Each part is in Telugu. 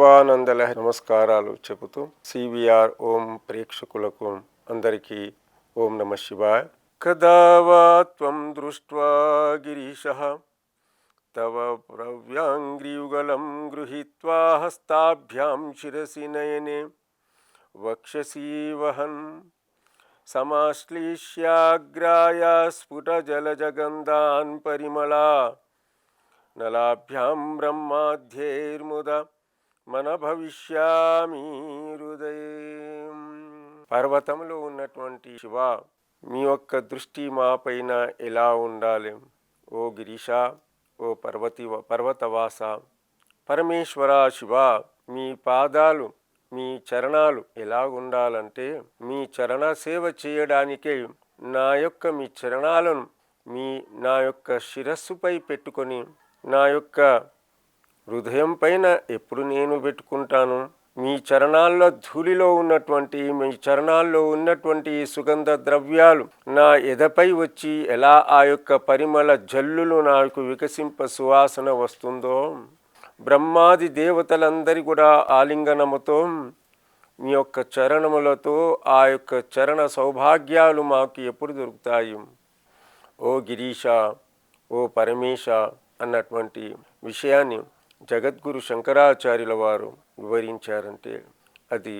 శివానందలహరి నమస్కారాలు చెబుతూ సివిఆర్ ఓం ప్రేక్షకులకు అందరికీ ఓం నమ శివాయ. కదా వా త్వం దృష్ట్వా గిరీశః తవ ప్రవ్యాంగ్రియుగళం గృహీత్వా హస్తాభ్యాం శిరసి నయనే వక్షసి వహన్ సమాశ్లీష్యాగ్రాయ స్ఫుటజలజగంధాన్ పరిమళా నలాభ్యాం బ్రహ్మాధ్యైర్ముద మన భవిష్యామి హృదయం. పర్వతంలో ఉన్నటువంటి శివ, మీ యొక్క దృష్టి మా పైన ఎలా ఉండాలి? ఓ గిరీశ, ఓ పర్వతవాస, పరమేశ్వర శివ, మీ పాదాలు, మీ చరణాలు ఎలా ఉండాలంటే, మీ చరణ సేవ చేయడానికే మీ చరణాలను నా యొక్క శిరస్సుపై పెట్టుకొని నా యొక్క హృదయం పైన ఎప్పుడు నేను పెట్టుకుంటాను. మీ చరణాల్లో ధూళిలో ఉన్నటువంటి, మీ చరణాల్లో ఉన్నటువంటి సుగంధ ద్రవ్యాలు నా ఎదపై వచ్చి ఎలా ఆ యొక్క పరిమళ జల్లులు నాకు వికసింప సువాసన వస్తుందో, బ్రహ్మాది దేవతలందరి కూడా ఆలింగనముతో మీ యొక్క చరణములతో ఆ యొక్క చరణ సౌభాగ్యాలు మాకు ఎప్పుడు దొరుకుతాయి? ఓ గిరీశ, ఓ పరమేశ అన్నటువంటి విషయాన్ని జగద్గురు శంకరాచార్యుల వారు వివరించారంటే అది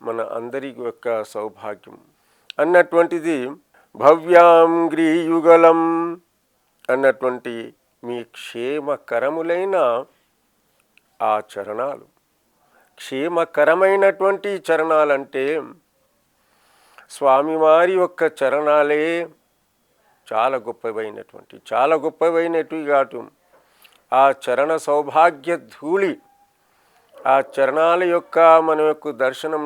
మన అందరి యొక్క సౌభాగ్యం. అన్నటువంటిది భవ్యాంగ్రీయుగళం అన్నటువంటి మీ క్షేమకరములైన ఆ చరణాలు, క్షేమకరమైనటువంటి చరణాలంటే స్వామివారి యొక్క చరణాలే చాలా గొప్పవైనవి కాదు. ఆ చరణ సౌభాగ్య ధూళి, ఆ చరణాల యొక్క మన యొక్క దర్శనం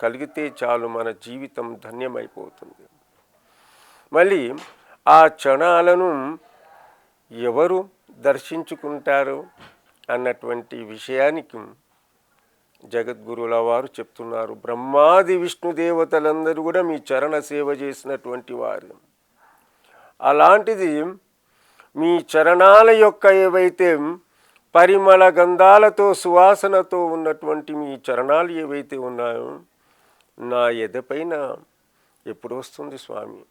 కలిగితే చాలు, మన జీవితం ధన్యమైపోతుంది. మళ్ళీ ఆ చరణాలను ఎవరు దర్శించుకుంటారు అన్నటువంటి విషయానికి జగద్గురుల వారు చెప్తున్నారు. బ్రహ్మాది విష్ణు దేవతలందరూ కూడా మీ చరణ సేవ చేసినటువంటి వారు. అలాంటిది మీ చరణాల యొక్క ఏవైతే పరిమళ గంధాలతో సువాసనతో ఉన్నటువంటి మీ చరణాలు ఏవైతే ఉన్నాయో నా ఎదపైన ఎప్పుడు వస్తుంది స్వామి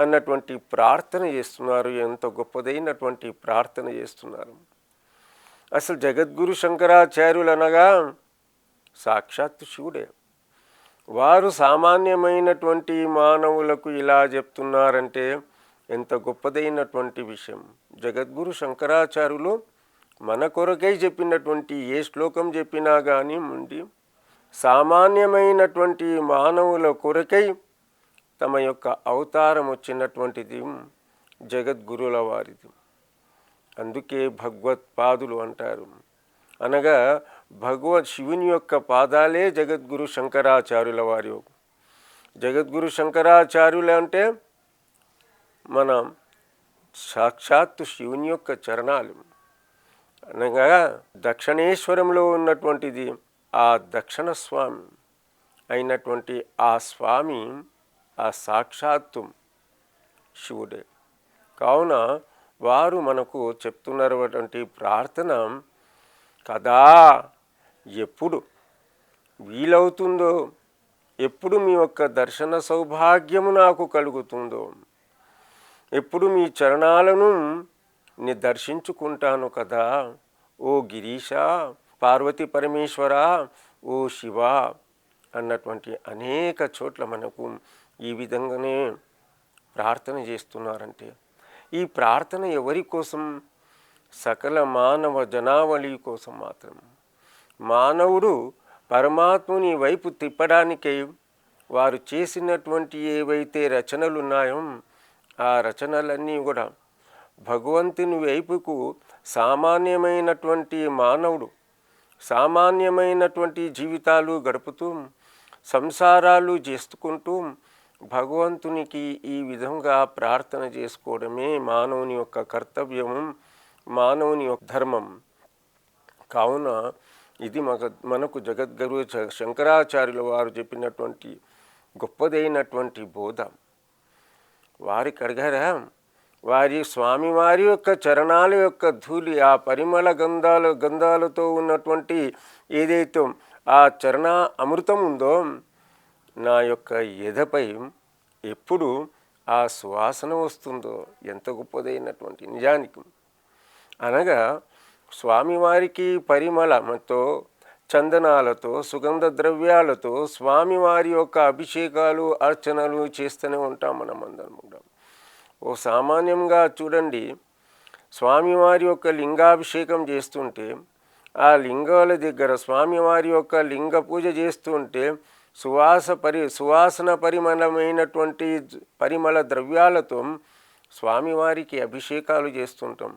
అన్నటువంటి ప్రార్థన చేస్తున్నారు. ఎంత గొప్పదైనటువంటి ప్రార్థన చేస్తున్నారు. అసలు జగద్గురు శంకరాచార్యులు అనగా సాక్షాత్తు శివుడే. వారు సామాన్యమైనటువంటి మానవులకు ఇలా చెప్తున్నారంటే ఎంత గొప్పదైనటువంటి విషయం. జగద్గురు శంకరాచార్యులు మన కొరకై చెప్పినటువంటి ఏ శ్లోకం చెప్పినా కానీ ముందు సామాన్యమైనటువంటి మానవుల కొరకై తమ యొక్క అవతారం వచ్చినటువంటిది జగద్గురుల వారిది. అందుకే భగవత్పాదులు అంటారు. అనగా శివుని యొక్క పాదాలే జగద్గురు శంకరాచార్యుల వారి. జగద్గురు శంకరాచార్యులు అంటే మన సాక్షాత్తు శివుని యొక్క చరణాలు. అనగా దక్షిణేశ్వరంలో ఉన్నటువంటిది ఆ దక్షిణ స్వామి అయినటువంటి ఆ స్వామి, ఆ సాక్షాత్తు శివుడే. కావున వారు మనకు చెప్తున్నటువంటి ప్రార్థన కదా ఎప్పుడు వీలవుతుందో, ఎప్పుడు మీ యొక్క దర్శన సౌభాగ్యము నాకు కలుగుతుందో, ఎప్పుడు మీ చరణాలను నేను దర్శించుకుంటాను కదా ఓ గిరీశ, పార్వతీ పరమేశ్వర, ఓ శివ అన్నటువంటి అనేక చోట్ల మనకు ఈ విధంగానే ప్రార్థన చేస్తున్నారంటే ఈ ప్రార్థన ఎవరి కోసం? సకల మానవ జనావళి కోసం మాత్రం. మానవుడు పరమాత్ముని వైపు తిప్పడానికై వారు చేసినటువంటి ఏవైతే రచనలు ఉన్నాయో ఆ రచనలన్నీ కూడా భగవంతుని వైపుకు సామాన్యమైనటువంటి మానవుడు సామాన్యమైనటువంటి జీవితాలు గడుపుతూ సంసారాలు చేసుకుంటూ భగవంతునికి ఈ విధంగా ప్రార్థన చేసుకోవడమే మానవుని యొక్క కర్తవ్యము, మానవుని యొక్క ధర్మం. కావున ఇది మనకు జగద్గురు శంకరాచార్యుల వారు చెప్పినటువంటి గొప్పదైనటువంటి బోధ. వారికి అడిగారా, స్వామివారి యొక్క చరణాల యొక్క ధూళి, ఆ పరిమళ గంధాలతో ఉన్నటువంటి ఏదైతే ఆ చరణ అమృతం ఉందో నా యొక్క ఎదపై ఎప్పుడు ఆ సువాసన వస్తుందో ఎంత గొప్పదైనటువంటి నిజానికి. అనగా స్వామివారికి పరిమళంతో, చందనాలతో, సుగంధ ద్రవ్యాలతో స్వామివారి యొక్క అభిషేకాలు, అర్చనలు చేస్తూనే ఉంటాం మనం అందరం కూడా. ఓ సామాన్యంగా చూడండి, స్వామివారి యొక్క లింగాభిషేకం చేస్తుంటే ఆ లింగాల దగ్గర స్వామివారి యొక్క లింగ పూజ చేస్తుంటే సువాసన పరిమళమైనటువంటి పరిమళ ద్రవ్యాలతో స్వామివారికి అభిషేకాలు చేస్తుంటాం.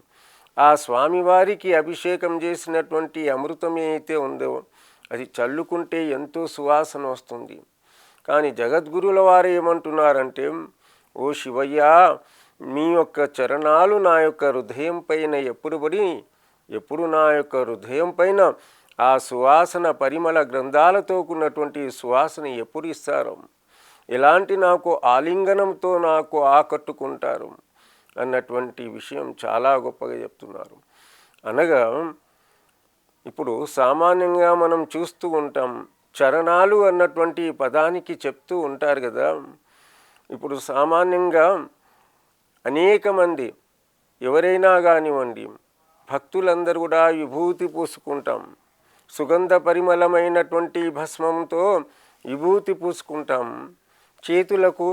ఆ స్వామివారికి అభిషేకం చేసినటువంటి అమృతం ఏదైతే ఉందో అది చల్లుకుంటే ఎంతో సువాసన వస్తుంది. కానీ జగద్గురుల వారు ఏమంటున్నారంటే, ఓ శివయ్య, మీ యొక్క చరణాలు నా యొక్క హృదయం పైన ఎప్పుడు నా యొక్క హృదయం పైన ఆ సువాసన పరిమళ గ్రంథాలతో ఉన్నటువంటి సువాసన ఎప్పుడు ఇస్తారు, ఎలాంటి నాకు ఆలింగనంతో నాకు ఆకట్టుకుంటారు అన్నటువంటి విషయం చాలా గొప్పగా చెప్తున్నారు. అనగా ఇప్పుడు సామాన్యంగా మనం చూస్తూ ఉంటాం, చరణాలు అన్నటువంటి పదానికి చెప్తూ ఉంటారు కదా. ఇప్పుడు సామాన్యంగా అనేక మంది ఎవరైనా కానివ్వండి, భక్తులందరూ కూడా విభూతి పూసుకుంటాం. సుగంధ పరిమళమైనటువంటి భస్మంతో విభూతి పూసుకుంటాం. చేతులకు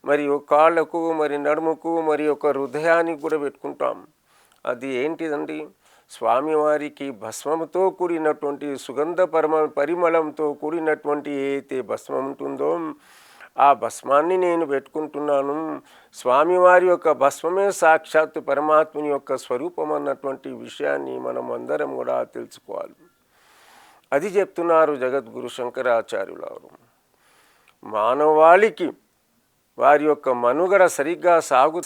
మరియు కాళ్ళకు, మరి నడుముకు, మరి ఒక హృదయానికి కూడా పెట్టుకుంటాం. అది ఏంటిదండి? స్వామివారికి భస్మంతో కూడినటువంటి సుగంధ పరిమళంతో కూడినటువంటి ఏదైతే భస్మం ఉంటుందో ఆ భస్మాన్ని నేను పెట్టుకుంటున్నాను. స్వామివారి యొక్క భస్మమే సాక్షాత్తు పరమాత్మని యొక్క స్వరూపం అన్నటువంటి విషయాన్ని మనం అందరం కూడా తెలుసుకోవాలి. అది చెప్తున్నారు జగద్గురు శంకరాచార్యుల వారు. మానవాళికి వారి యొక్క మనుగడ సరిగ్గా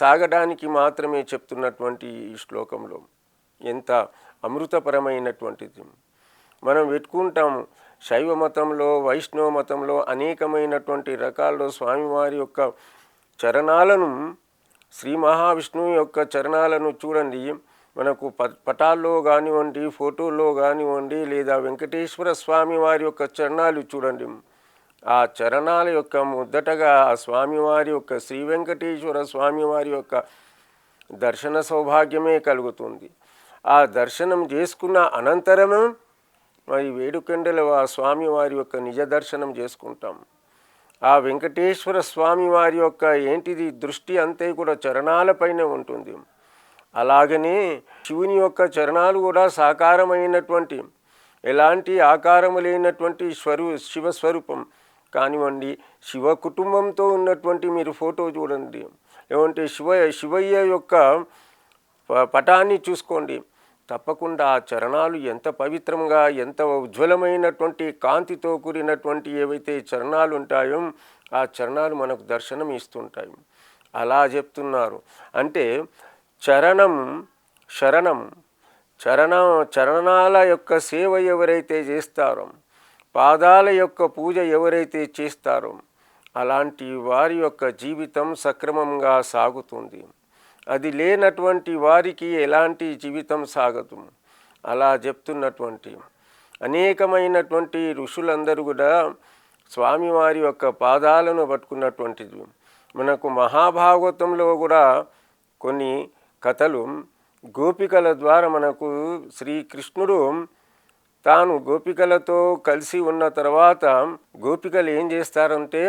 సాగడానికి మాత్రమే చెప్తున్నటువంటి ఈ శ్లోకంలో ఎంత అమృతపరమైనటువంటిది. మనం పెట్టుకుంటాము శైవ మతంలో, వైష్ణవ మతంలో అనేకమైనటువంటి రకాల్లో స్వామివారి యొక్క చరణాలను, శ్రీ మహావిష్ణువు యొక్క చరణాలను చూడండి. మనకు పటాల్లో కానివ్వండి, ఫోటోల్లో కానివ్వండి, లేదా వెంకటేశ్వర స్వామి వారి యొక్క చరణాలు చూడండి. ఆ చరణాల యొక్క ముద్దటగా ఆ స్వామివారి యొక్క శ్రీ వెంకటేశ్వర స్వామివారి యొక్క దర్శన సౌభాగ్యమే కలుగుతుంది. ఆ దర్శనం చేసుకున్న అనంతరమే మరి వేడుకండల ఆ స్వామివారి యొక్క నిజ దర్శనం చేసుకుంటాం. ఆ వెంకటేశ్వర స్వామి వారి యొక్క ఏంటిది దృష్టి అంతే కూడా చరణాలపైనే ఉంటుంది. అలాగనే శివుని యొక్క చరణాలు కూడా సాకారమైనటువంటి, ఎలాంటి ఆకారము లేనటువంటి శివస్వరూపం కానివ్వండి. శివ కుటుంబంతో ఉన్నటువంటి మీరు ఫోటో చూడండి, లేదంటే శివయ్య యొక్క పటాన్ని చూసుకోండి. తప్పకుండా ఆ చరణాలు ఎంత పవిత్రంగా, ఎంత ఉజ్వలమైనటువంటి కాంతితో కూడినటువంటి ఏవైతే చరణాలు ఉంటాయో ఆ చరణాలు మనకు దర్శనం ఇస్తుంటాయి. అలా చెప్తున్నారు. అంటే చరణాల యొక్క సేవ ఎవరైతే చేస్తారో, పాదాల యొక్క పూజ ఎవరైతే చేస్తారో అలాంటి వారి యొక్క జీవితం సక్రమంగా సాగుతుంది. అది లేనటువంటి వారికి ఎలాంటి జీవితం సాగదు. అలా చెప్తున్నటువంటి అనేకమైనటువంటి ఋషులందరూ కూడా స్వామివారి యొక్క పాదాలను పట్టుకున్నటువంటిది. మనకు మహాభాగవతంలో కూడా కొన్ని కథలు గోపికల ద్వారా మనకు శ్రీకృష్ణుడు తాను గోపికలతో కలిసి ఉన్న తర్వాత గోపికలు ఏం చేస్తారంటే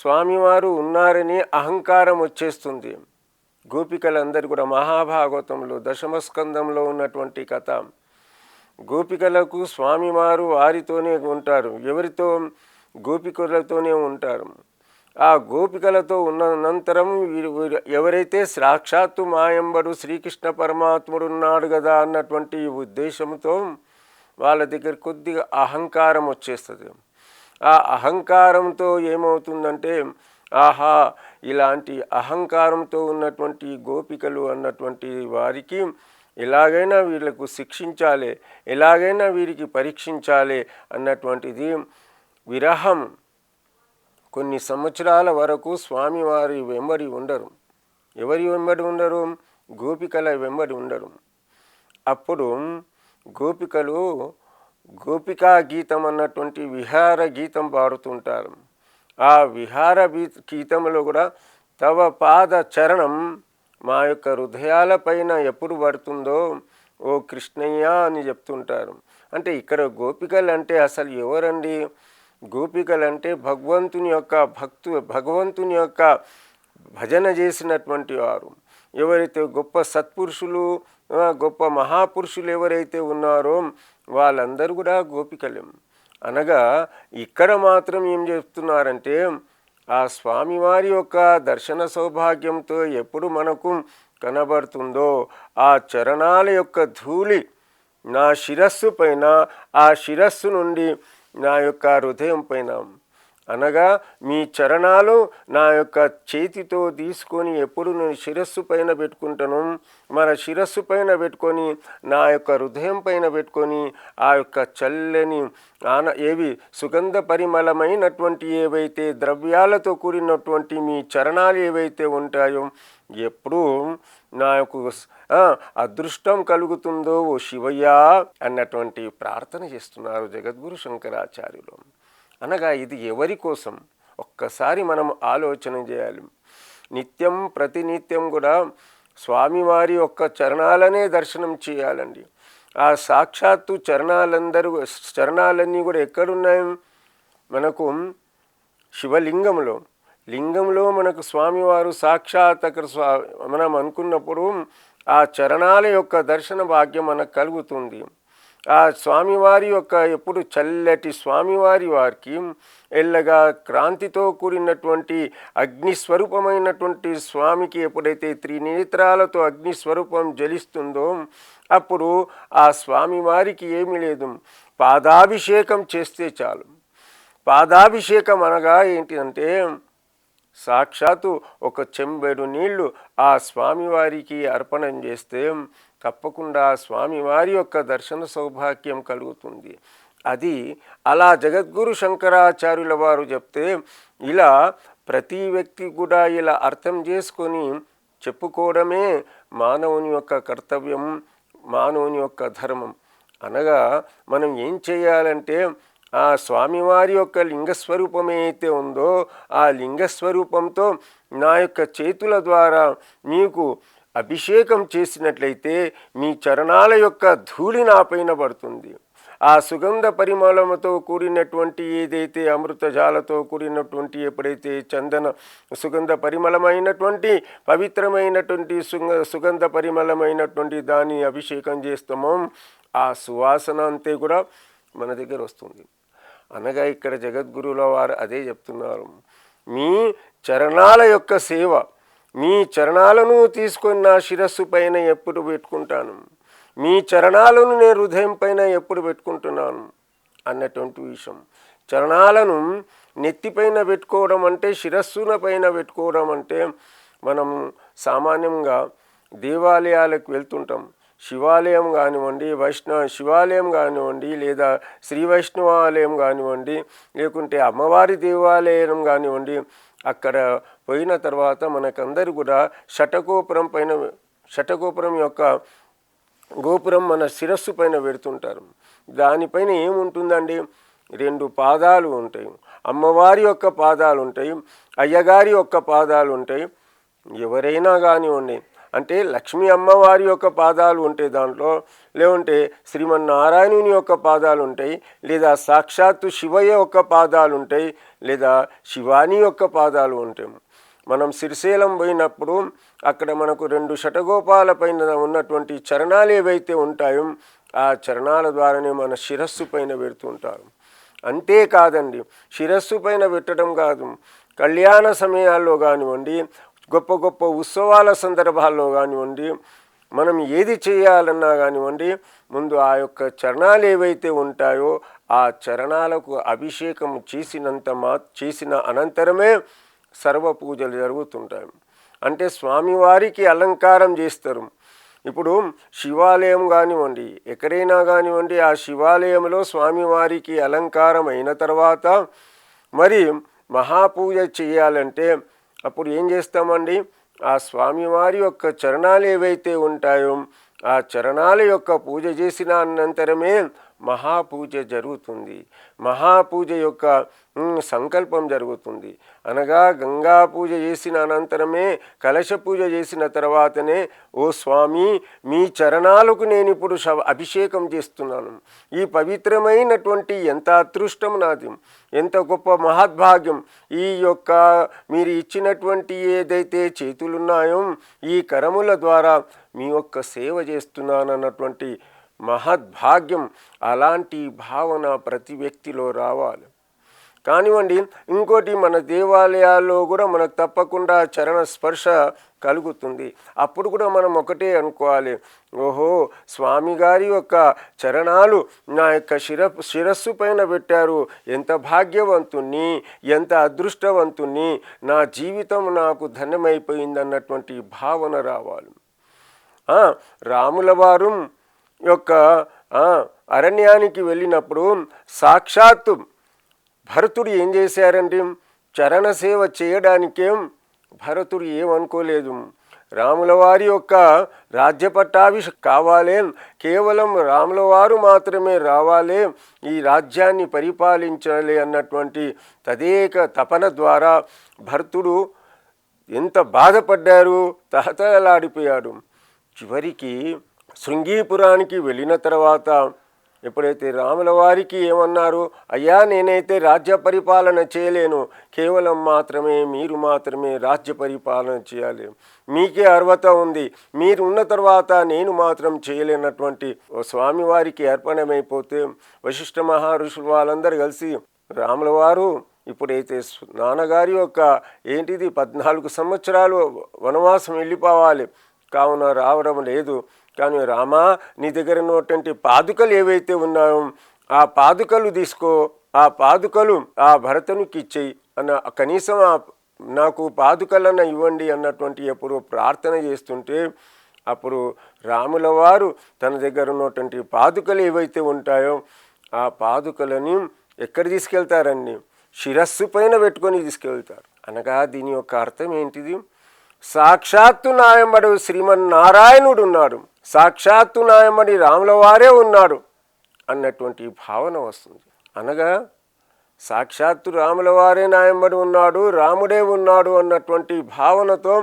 స్వామివారు ఉన్నారని అహంకారం వచ్చేస్తుంది. గోపికలందరూ కూడా మహాభాగవతంలో దశమస్కందంలో ఉన్నటువంటి కథ. గోపికలకు స్వామివారు వారితోనే ఉంటారు. ఎవరితో? గోపికలతోనే ఉంటారు. ఆ గోపికలతో ఉన్న అనంతరం ఎవరైతే సాక్షాత్తు మాయంబడు శ్రీకృష్ణ పరమాత్ముడు ఉన్నాడు కదా అన్నటువంటి ఉద్దేశంతో వాళ్ళ దగ్గర కొద్దిగా అహంకారం వచ్చేస్తుంది. ఆ అహంకారంతో ఏమవుతుందంటే, ఆహా, ఇలాంటి అహంకారంతో ఉన్నటువంటి గోపికలు అన్నటువంటి వారికి ఎలాగైనా వీళ్ళకు శిక్షించాలి, ఎలాగైనా వీరికి పరీక్షించాలి అన్నటువంటిది విరహం. కొన్ని సంవత్సరాల వరకు స్వామివారి వెంబడి ఉండరు. ఎవరి వెంబడి ఉండరు? గోపికల వెంబడి ఉండరు. అప్పుడు గోపికలు గోపికా గీతం అన్నటువంటి విహార గీతం పాడుతుంటారు. ఆ విహార గీతంలో కూడా తవ పాద చరణం మా యొక్క హృదయాలపైన ఎప్పుడు పడుతుందో ఓ కృష్ణయ్య అని చెప్తుంటారు. అంటే ఇక్కడ గోపికలు అంటే అసలు ఎవరండి? గోపికలు అంటే భగవంతుని యొక్క భజన చేసినటువంటి వారు. ఎవరైతే గొప్ప సత్పురుషులు, గొప్ప మహాపురుషులు ఎవరైతే ఉన్నారో వాళ్ళందరూ కూడా గోపికలే. అనగా ఇక్కడ మాత్రం ఏం చెప్తున్నారంటే ఆ స్వామివారి యొక్క దర్శన సౌభాగ్యంతో ఎప్పుడు మనకు కనబడుతుందో ఆ చరణాల యొక్క ధూళి నా శిరస్సు పైన, ఆ శిరస్సు నుండి నా యొక్క హృదయం పైన, అనగా మీ చరణాలు నా యొక్క చేతితో తీసుకొని ఎప్పుడు నేను శిరస్సు పైన పెట్టుకుంటాను, మన శిరస్సు పైన పెట్టుకొని నా యొక్క హృదయం పైన పెట్టుకొని ఆ యొక్క చల్లని ఏవి సుగంధ పరిమళమైనటువంటి ఏవైతే ద్రవ్యాలతో కూడినటువంటి మీ చరణాలు ఏవైతే ఉంటాయో ఎప్పుడు నాకు అదృష్టం కలుగుతుందో ఓ శివయ్య అన్నటువంటి ప్రార్థన చేస్తున్నారు జగద్గురు శంకరాచార్యులు. అనగా ఇది ఎవరి కోసం ఒక్కసారి మనం ఆలోచన చేయాలి. నిత్యం ప్రతినిత్యం కూడా స్వామివారి యొక్క చరణాలనే దర్శనం చేయాలండి. ఆ సాక్షాత్తు చరణాలన్నీ కూడా ఎక్కడున్నాయి? మనకు లింగంలో మనకు స్వామివారు సాక్షాత్ అక్కడ మనం అనుకున్నప్పుడు ఆ చరణాల యొక్క దర్శన భాగ్యం మనకు కలుగుతుంది. ఆ స్వామివారి యొక్క ఎప్పుడు చల్లటి స్వామివారి వారికి ఎల్లగా క్రాంతితో కూడినటువంటి అగ్నిస్వరూపమైనటువంటి స్వామికి ఎప్పుడైతే త్రినేత్రాలతో అగ్నిస్వరూపం జ్వలిస్తుందో అప్పుడు ఆ స్వామివారికి ఏమీ లేదు, పాదాభిషేకం చేస్తే చాలు. పాదాభిషేకం అనగా ఏంటిదంటే సాక్షాత్తు ఒక చెంబెడు నీళ్లు ఆ స్వామివారికి అర్పణం చేస్తే తప్పకుండా స్వామివారి యొక్క దర్శన సౌభాగ్యం కలుగుతుంది. అది అలా జగద్గురు శంకరాచార్యుల వారు చెప్తే ఇలా ప్రతి వ్యక్తి కూడా ఇలా అర్థం చేసుకొని చెప్పుకోవడమే మానవుని యొక్క కర్తవ్యం, మానవుని యొక్క ధర్మం. అనగా మనం ఏం చేయాలంటే ఆ స్వామివారి యొక్క లింగస్వరూపం ఏదైతే ఉందో ఆ లింగస్వరూపంతో నా యొక్క చేతుల ద్వారా మీకు అభిషేకం చేసినట్లయితే మీ చరణాల యొక్క ధూళి నా పైన పడుతుంది. ఆ సుగంధ పరిమళముతో కూడినటువంటి ఏదైతే అమృతజాలతో కూడినటువంటి ఎప్పుడైతే చందన సుగంధ పరిమళమైనటువంటి పవిత్రమైనటువంటి సుగంధ పరిమళమైనటువంటి దాన్ని అభిషేకం చేస్తామో ఆ సువాసన అంతే కూడా మన దగ్గర వస్తుంది. అనగా ఇక్కడ జగద్గురువుల వారు అదే చెప్తున్నారు, మీ చరణాల యొక్క సేవ, మీ చరణాలను తీసుకొని నా శిరస్సు పైన ఎప్పుడు పెట్టుకుంటాను, మీ చరణాలను నేను హృదయం పైన ఎప్పుడు పెట్టుకుంటున్నాను అన్నటువంటి విషయం. చరణాలను నెత్తిపైన పెట్టుకోవడం అంటే, శిరస్సున పైన పెట్టుకోవడం అంటే, మనం సామాన్యంగా దేవాలయాలకు వెళ్తుంటాం. శివాలయం కానివ్వండి, శివాలయం కానివ్వండి, లేదా శ్రీ వైష్ణవాలయం కానివ్వండి, లేకుంటే అమ్మవారి దేవాలయం కానివ్వండి, అక్కడ పోయిన తర్వాత మనకందరూ కూడా షటగోపురం యొక్క గోపురం మన శిరస్సు పైన పెడుతుంటారు. దానిపైన ఏముంటుందండి? 2 పాదాలు ఉంటాయి. అమ్మవారి యొక్క పాదాలు ఉంటాయి, అయ్యగారి యొక్క పాదాలు ఉంటాయి. ఎవరైనా కానివ్వండి, అంటే లక్ష్మీ అమ్మవారి యొక్క పాదాలు ఉంటాయి దాంట్లో, లేకుంటే శ్రీమన్నారాయణుని యొక్క పాదాలు ఉంటాయి, లేదా సాక్షాత్తు శివయ్య యొక్క పాదాలు ఉంటాయి, లేదా శివాని యొక్క పాదాలు ఉంటాయి. మనం శ్రీశైలం పోయినప్పుడు అక్కడ మనకు 2 షటగోపాల పైన ఉన్నటువంటి చరణాలు ఏవైతే ఉంటాయో ఆ చరణాల ద్వారానే మన శిరస్సు పైన పెడుతుంటారు. అంతేకాదండి, శిరస్సు పైన పెట్టడం కాదు, కళ్యాణ సమయాల్లో కానివ్వండి, గొప్ప గొప్ప ఉత్సవాల సందర్భాల్లో కానివ్వండి, మనం ఏది చేయాలన్నా కానివ్వండి, ముందు ఆ యొక్క చరణాలు ఏవైతే ఉంటాయో ఆ చరణాలకు అభిషేకం చేసిన అనంతరమే సర్వ పూజలు జరుగుతుంటాయి. అంటే స్వామివారికి అలంకారం చేస్తారు. ఇప్పుడు శివాలయం కానివ్వండి, ఎక్కడైనా కానివ్వండి, ఆ శివాలయంలో స్వామివారికి అలంకారం అయిన తర్వాత మరి మహాపూజ చేయాలంటే అప్పుడు ఏం చేస్తామండి? ఆ స్వామివారి యొక్క చరణాలు ఏవైతే ఉంటాయో ఆ చరణాల యొక్క పూజ చేసిన అనంతరమే మహాపూజ జరుగుతుంది. మహాపూజ యొక్క సంకల్పం జరుగుతుంది. అనగా గంగా పూజ చేసిన అనంతరమే, కలశ పూజ చేసిన తర్వాతనే ఓ స్వామి మీ చరణాలకు నేను ఇప్పుడు అభిషేకం చేస్తున్నాను. ఈ పవిత్రమైనటువంటి ఎంత అదృష్టం నాది, ఎంత గొప్ప మహద్భాగ్యం. ఈ యొక్క మీరు ఇచ్చినటువంటి ఏదైతే చేతులున్నాయో ఈ కరముల ద్వారా మీ యొక్క సేవ చేస్తున్నానన్నటువంటి మహద్భాగ్యం. అలాంటి భావన ప్రతి వ్యక్తిలో రావాలి. కానివ్వండి, ఇంకోటి మన దేవాలయాల్లో కూడా మనకు తప్పకుండా చరణ స్పర్శ కలుగుతుంది. అప్పుడు కూడా మనం ఒకటే అనుకోవాలి, ఓహో స్వామి గారి యొక్క చరణాలు నా యొక్క శిరస్సు పైన పెట్టారు, ఎంత భాగ్యవంతుణ్ణి, ఎంత అదృష్టవంతుణ్ణి, నా జీవితం నాకు ధన్యమైపోయిందన్నటువంటి భావన రావాలి. రాముల వారు యొక్క అరణ్యానికి వెళ్ళినప్పుడు సాక్షాత్తు భరతుడు ఏం చేశారండి, చరణ సేవ చేయడానికే భరతుడు ఏమనుకోలేదు. రాముల వారి యొక్క రాజ్య పట్టాభిషేకం కావాలే, కేవలం రాముల వారు మాత్రమే రావాలే, ఈ రాజ్యాన్ని పరిపాలించాలి అన్నటువంటి తదేక తపన ద్వారా భరతుడు ఎంత బాధపడ్డారు, తహతలాడిపోయాడు. చివరికి శృంగీపురానికి వెళ్ళిన తర్వాత ఎప్పుడైతే రాముల వారికి ఏమన్నారు, అయ్యా నేనైతే రాజ్య పరిపాలన చేయలేను, కేవలం మీరు మాత్రమే రాజ్య పరిపాలన చేయాలి, మీకే అర్హత ఉంది, మీరు ఉన్న తర్వాత నేను మాత్రం చేయలేనటువంటి స్వామివారికి అర్పణమైపోతే వశిష్ఠ మహర్షులు వాళ్ళందరూ కలిసి రాముల వారు ఇప్పుడైతే నాన్నగారి యొక్క 14 సంవత్సరాలు వనవాసం వెళ్ళిపోవాలి, కావున రావడం లేదు, కానీ రామా నీ దగ్గర ఉన్నటువంటి పాదుకలు ఏవైతే ఉన్నాయో ఆ పాదుకలు తీసుకో, ఆ పాదుకలు ఆ భరతునికి ఇచ్చేయి అన్న, కనీసం నాకు పాదుకలన్న ఇవ్వండి అన్నటువంటి ఎప్పుడు ప్రార్థన చేస్తుంటే అప్పుడు రాముల వారు తన దగ్గర ఉన్నటువంటి పాదుకలు ఏవైతే ఉంటాయో ఆ పాదుకలని ఎక్కడ తీసుకెళ్తారండి, శిరస్సు పైన పెట్టుకొని తీసుకెళ్తారు. అనగా దీని యొక్క అర్థం ఏంటిది, సాక్షాత్తు నాయమ్మడు శ్రీమన్నారాయణుడు ఉన్నాడు, సాక్షాత్తు నాయమ్మడి రాముల వారే ఉన్నాడు అన్నటువంటి భావన వస్తుంది. అనగా సాక్షాత్తు రాముల వారే నాయమ్మడి ఉన్నాడు, రాముడే ఉన్నాడు అన్నటువంటి భావనతో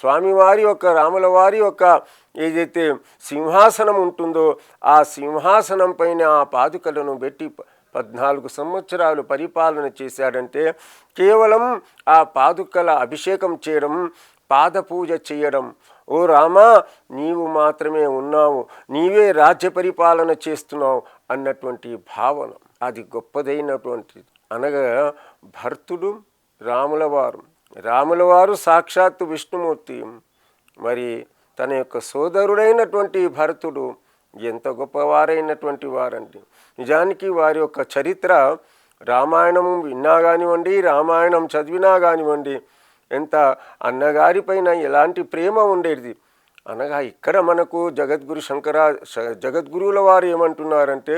స్వామివారి యొక్క రాముల వారి యొక్క ఏదైతే సింహాసనం ఉంటుందో ఆ సింహాసనం పైన ఆ పాదుకలను పెట్టి 14 సంవత్సరాలు పరిపాలన చేశాడంటే కేవలం ఆ పాదుకల అభిషేకం చేయడం, పాదపూజ చేయడం, ఓ రామా నీవు మాత్రమే ఉన్నావు, నీవే రాజ్య పరిపాలన చేస్తున్నావు అన్నటువంటి భావన అది గొప్పదైనటువంటిది. అనగా భర్తుడు రాముల వారు సాక్షాత్తు విష్ణుమూర్తి, మరి తన యొక్క సోదరుడైనటువంటి భరతుడు ఎంత గొప్పవారైనటువంటి వారండి. నిజానికి వారి యొక్క చరిత్ర రామాయణం విన్నా కానివ్వండి, రామాయణం చదివినా కానివ్వండి, ఎంత అన్నగారిపైన ఎలాంటి ప్రేమ ఉండేది. అనగా ఇక్కడ మనకు జగద్గురువుల వారు ఏమంటున్నారంటే,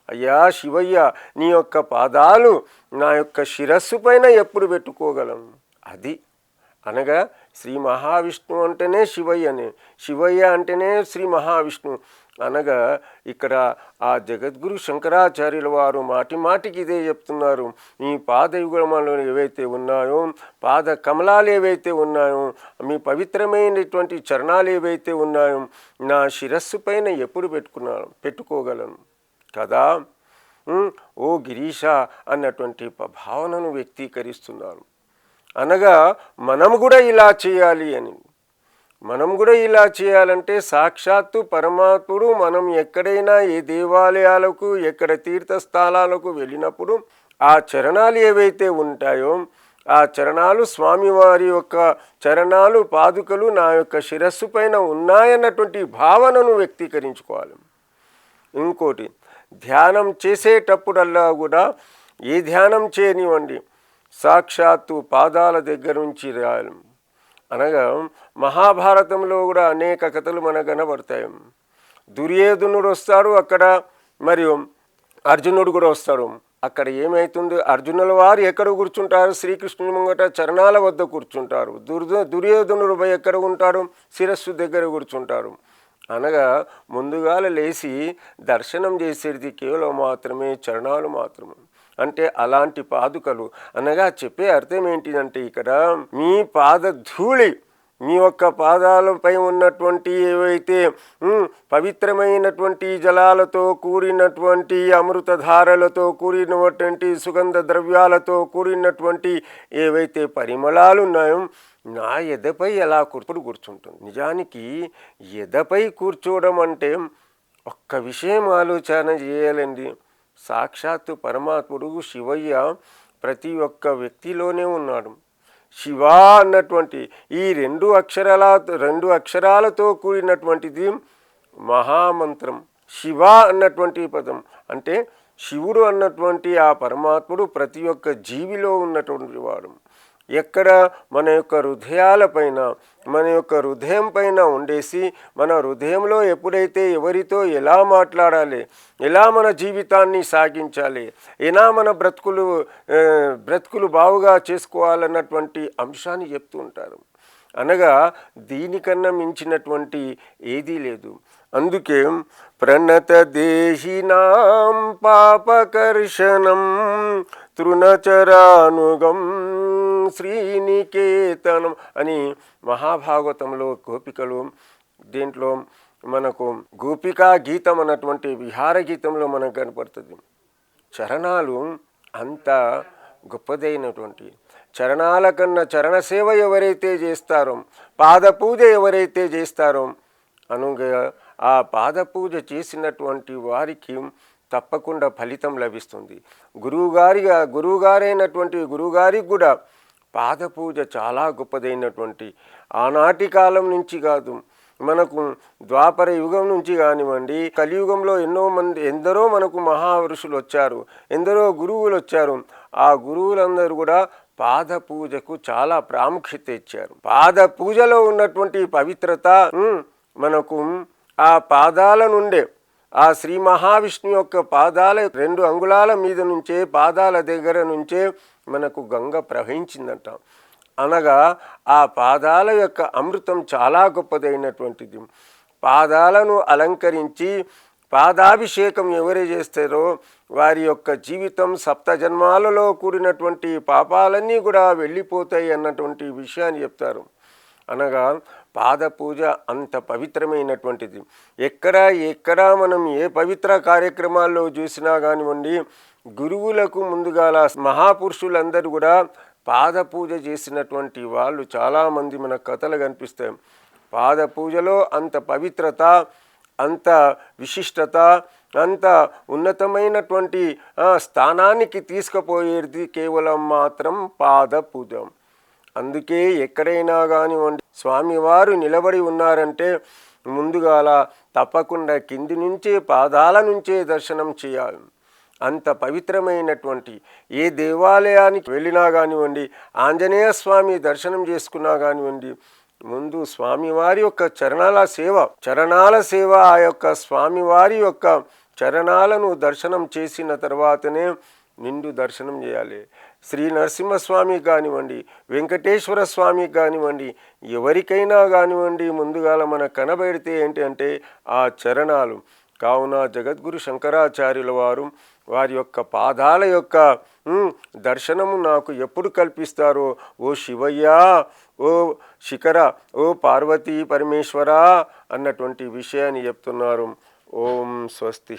అయ్యా శివయ్య నీ యొక్క పాదాలు నా యొక్క శిరస్సు పైన ఎప్పుడు పెట్టుకోగలను. అది అనగా శ్రీ మహావిష్ణు అంటేనే శివయ్యనే, శివయ్య అంటేనే శ్రీ మహావిష్ణు. అనగా ఇక్కడ ఆ జగద్గురు శంకరాచార్యుల వారు మాటికి ఇదే చెప్తున్నారు, మీ పాదయుగములు ఏవైతే ఉన్నాయో, పాద కమలాలు ఏవైతే ఉన్నాయో, మీ పవిత్రమైనటువంటి చరణాలు ఏవైతే ఉన్నాయో నా శిరస్సు పైన ఎప్పుడు పెట్టుకోగలను కదా. ఓ గిరీష అన్నటువంటి భావనను వ్యక్తీకరిస్తున్నారు. అనగా మనము కూడా ఇలా చేయాలి అని, మనం కూడా ఇలా చేయాలంటే సాక్షాత్తు పరమాత్ముడు మనం ఎక్కడైనా ఏ దేవాలయాలకు ఎక్కడ తీర్థస్థలాలకు వెళ్ళినప్పుడు ఆ చరణాలు ఏవైతే ఉంటాయో ఆ చరణాలు స్వామివారి యొక్క చరణాలు పాదుకలు నా యొక్క శిరస్సు పైన ఉన్నాయన్నటువంటి భావనను వ్యక్తీకరించుకోవాలి. ఇంకోటి, ధ్యానం చేసేటప్పుడల్లా కూడా ఏ ధ్యానం చేయనివ్వండి సాక్షాత్తు పాదాల దగ్గర నుంచి రాయాలి. అనగా మహాభారతంలో కూడా అనేక కథలు మనకు కనబడతాయి. దుర్యోధనుడు వస్తాడు అక్కడ, మరియు అర్జునుడు కూడా వస్తాడు. అక్కడ ఏమవుతుంది, అర్జునుల వారు ఎక్కడ కూర్చుంటారు, శ్రీకృష్ణుని ముంగట చరణాల వద్ద కూర్చుంటారు. దుర్యోధనుడు ఎక్కడ ఉంటారు, శిరస్సు దగ్గర కూర్చుంటారు. అనగా ముందుగాల లేచి దర్శనం చేసేది కేవలం మాత్రమే చరణాలు మాత్రమే. అంటే అలాంటి పాదుకలు అనగా చెప్పే అర్థం ఏంటిదంటే, ఇక్కడ మీ పాదధూళి, మీ యొక్క పాదాలపై ఉన్నటువంటి ఏవైతే పవిత్రమైనటువంటి జలాలతో కూడినటువంటి అమృతధారలతో కూడినటువంటి సుగంధ ద్రవ్యాలతో కూడినటువంటి ఏవైతే పరిమళాలు ఉన్నాయో నా ఎదపై ఎలా కూర్చుంటుంది. నిజానికి ఎదపై కూర్చోవడం అంటే ఒక్క విషయం ఆలోచన చేయాలండి. సాక్షాత్తు పరమాత్ముడు శివయ్య ప్రతి ఒక్క వ్యక్తిలోనే ఉన్నాడు. శివ అన్నటువంటి ఈ రెండు అక్షరాలతో కూడినటువంటిది మహామంత్రం. శివ అన్నటువంటి పదం అంటే శివుడు అన్నటువంటి ఆ పరమాత్ముడు ప్రతి ఒక్క జీవిలో ఉన్నటువంటి వాడు. ఎక్కడ మన యొక్క హృదయాలపైన, మన యొక్క హృదయం పైన ఉండేసి, మన హృదయంలో ఎప్పుడైతే ఎవరితో ఎలా మాట్లాడాలి, ఎలా మన జీవితాన్ని సాగించాలి, ఎలా మన బ్రతుకులు బావుగా చేసుకోవాలన్నటువంటి అంశాన్ని చెప్తూ ఉంటారు. అనగా దీనికన్నా మించినటువంటి ఏదీ లేదు. అందుకే ప్రణత దేహినాం పాపకర్షణం తృణచరానుగం శ్రీనికేతనం అని మహాభాగవతంలో గోపికలు, దీంట్లో మనకు గోపికా గీతం అన్నటువంటి విహార గీతంలో మనకు కనపడుతుంది. చరణాలు అంత గొప్పదైనటువంటి చరణాల కన్నా చరణ సేవ ఎవరైతే చేస్తారో, పాదపూజ ఎవరైతే చేస్తారో అనుగా ఆ పాదపూజ చేసినటువంటి వారికి తప్పకుండా ఫలితం లభిస్తుంది. గురువుగారైనటువంటి గురువుగారికి కూడా పాదపూజ చాలా గొప్పదైనటువంటి, ఆనాటి కాలం నుంచి కాదు, మనకు ద్వాపర యుగం నుంచి కానివ్వండి, కలియుగంలో ఎందరో మనకు మహాపురుషులు వచ్చారు, ఎందరో గురువులు వచ్చారు. ఆ గురువులందరూ కూడా పాదపూజకు చాలా ప్రాముఖ్యత ఇచ్చారు. పాదపూజలో ఉన్నటువంటి పవిత్రత మనకు ఆ పాదాల నుండే, ఆ శ్రీ మహావిష్ణు యొక్క పాదాల 2 అంగుళాల మీద నుంచే, పాదాల దగ్గర నుంచే మనకు గంగ ప్రవహించిందంట. అనగా ఆ పాదాల యొక్క అమృతం చాలా గొప్పదైనటువంటిది. పాదాలను అలంకరించి పాదాభిషేకం ఎవరు చేస్తారో వారి యొక్క జీవితం 7 జన్మాలలో కూడినటువంటి పాపాలన్నీ కూడా వెళ్ళిపోతాయి అన్నటువంటి విషయాన్ని చెప్తారు. అనగా పాదపూజ అంత పవిత్రమైనటువంటిది. ఎక్కడ మనం ఏ పవిత్ర కార్యక్రమాల్లో చూసినా కానివ్వండి, గురువులకు ముందుగాల మహాపురుషులందరూ కూడా పాదపూజ చేసినటువంటి వాళ్ళు చాలామంది మన కథలు కనిపిస్తాయి. పాదపూజలో అంత పవిత్రత, అంత విశిష్టత, అంత ఉన్నతమైనటువంటి స్థానానికి తీసుకుపోయేది కేవలం మాత్రం పాదపూజ. అందుకే ఎక్కడైనా కానివ్వండి స్వామివారు నిలబడి ఉన్నారంటే ముందుగాల తప్పకుండా కింది నుంచే, పాదాల నుంచే దర్శనం చేయాలి. అంత పవిత్రమైనటువంటి ఏ దేవాలయానికి వెళ్ళినా కానివ్వండి, ఆంజనేయ స్వామి దర్శనం చేసుకున్నా కానివ్వండి, ముందు స్వామివారి యొక్క చరణాల సేవ ఆ యొక్క స్వామివారి యొక్క చరణాలను దర్శనం చేసిన తర్వాతనే నిండు దర్శనం చేయాలి. శ్రీ నరసింహస్వామి కానివ్వండి, వెంకటేశ్వర స్వామి కానివ్వండి, ఎవరికైనా కానివ్వండి ముందుగాల మన కనబడితే ఏంటి అంటే ఆ చరణాలు. కావున జగద్గురు శంకరాచార్యుల వారు వారి యొక్క పాదాల యొక్క దర్శనము నాకు ఎప్పుడు కల్పిస్తారో, ఓ శివయ్య, ఓ శిఖర, ఓ పార్వతీ పరమేశ్వర అన్నటువంటి విషయాన్ని చెప్తున్నారు. ఓం స్వస్తి.